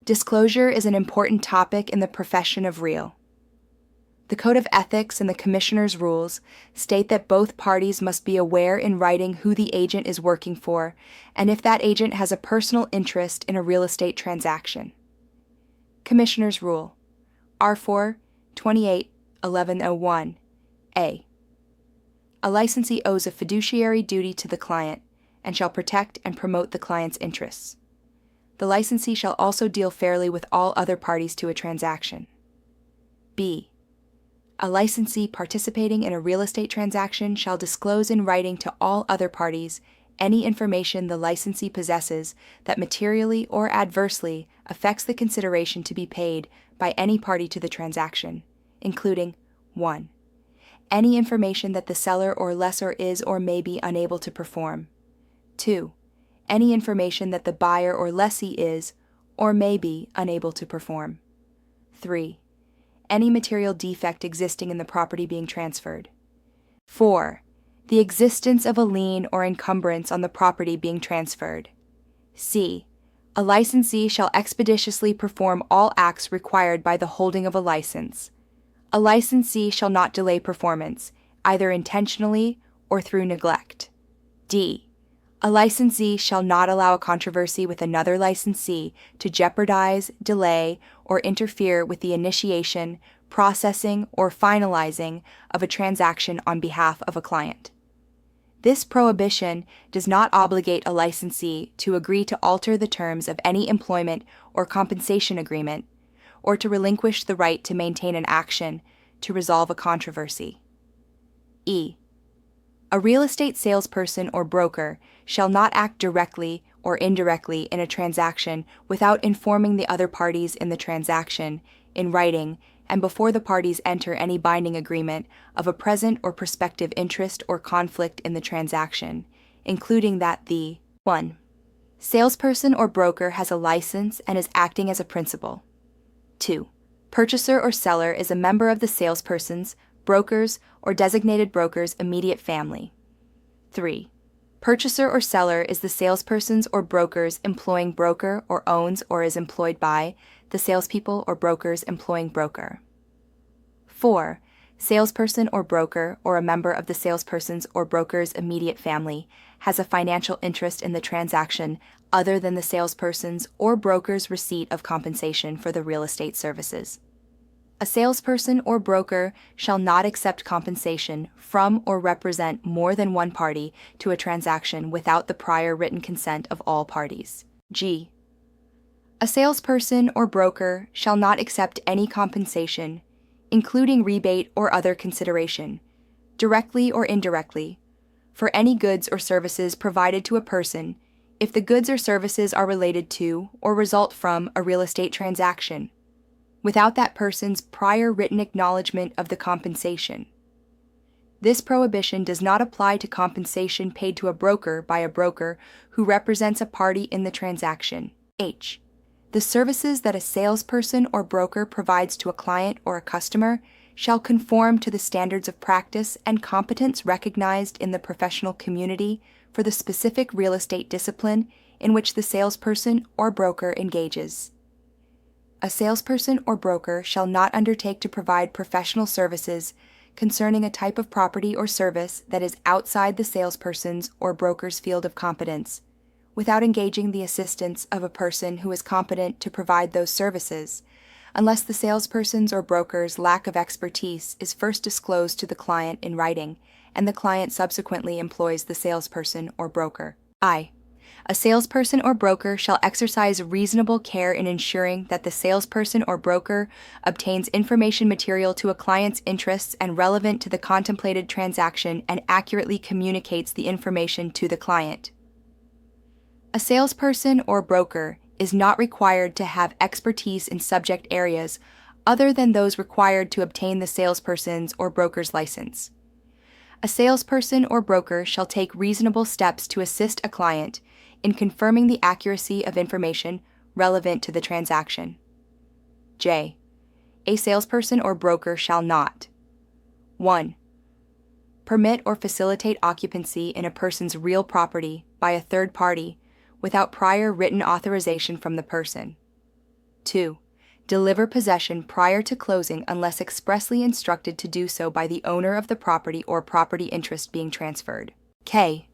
Disclosure is an important topic in the profession of Real. The Code of Ethics and the Commissioner's rules state that both parties must be aware in writing who the agent is working for and if that agent has a personal interest in a real estate transaction. Commissioner's Rule R4 28-1101 A. A licensee owes a fiduciary duty to the client and shall protect and promote the client's interests. The licensee shall also deal fairly with all other parties to a transaction. B. A licensee participating in a real estate transaction shall disclose in writing to all other parties any information the licensee possesses that materially or adversely affects the consideration to be paid by any party to the transaction, including 1. Any information that the seller or lessor is or may be unable to perform. 2. Any information that the buyer or lessee is or may be unable to perform. 3. Any material defect existing in the property being transferred. 4. The existence of a lien or encumbrance on the property being transferred. C. A licensee shall expeditiously perform all acts required by the holding of a license. A licensee shall not delay performance, either intentionally or through neglect. D. A licensee shall not allow a controversy with another licensee to jeopardize, delay, or interfere with the initiation, processing, or finalizing of a transaction on behalf of a client. This prohibition does not obligate a licensee to agree to alter the terms of any employment or compensation agreement, or to relinquish the right to maintain an action to resolve a controversy. E. A real estate salesperson or broker shall not act directly or indirectly in a transaction without informing the other parties in the transaction, in writing, and before the parties enter any binding agreement of a present or prospective interest or conflict in the transaction, including that the 1. Salesperson or broker has a license and is acting as a principal. 2. Purchaser or seller is a member of the salesperson's, broker's, or designated broker's immediate family. 3. Purchaser or seller is the salesperson's or broker's employing broker or owns or is employed by the salespeople or brokers employing broker. 4. Salesperson or broker or a member of the salesperson's or broker's immediate family has a financial interest in the transaction other than the salesperson's or broker's receipt of compensation for the real estate services. A salesperson or broker shall not accept compensation from or represent more than one party to a transaction without the prior written consent of all parties. G. A salesperson or broker shall not accept any compensation, including rebate or other consideration, directly or indirectly, for any goods or services provided to a person if the goods or services are related to or result from a real estate transaction, without that person's prior written acknowledgement of the compensation. This prohibition does not apply to compensation paid to a broker by a broker who represents a party in the transaction. H. The services that a salesperson or broker provides to a client or a customer shall conform to the standards of practice and competence recognized in the professional community for the specific real estate discipline in which the salesperson or broker engages. A salesperson or broker shall not undertake to provide professional services concerning a type of property or service that is outside the salesperson's or broker's field of competence, without engaging the assistance of a person who is competent to provide those services, unless the salesperson's or broker's lack of expertise is first disclosed to the client in writing, and the client subsequently employs the salesperson or broker. I. A salesperson or broker shall exercise reasonable care in ensuring that the salesperson or broker obtains information material to a client's interests and relevant to the contemplated transaction and accurately communicates the information to the client. A salesperson or broker is not required to have expertise in subject areas other than those required to obtain the salesperson's or broker's license. A salesperson or broker shall take reasonable steps to assist a client in confirming the accuracy of information relevant to the transaction. J. A salesperson or broker shall not 1. Permit or facilitate occupancy in a person's real property by a third party without prior written authorization from the person. 2. Deliver possession prior to closing unless expressly instructed to do so by the owner of the property or property interest being transferred. K.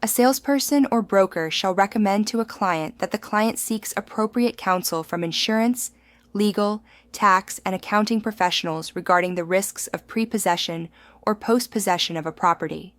A salesperson or broker shall recommend to a client that the client seeks appropriate counsel from insurance, legal, tax, and accounting professionals regarding the risks of pre-possession or post-possession of a property.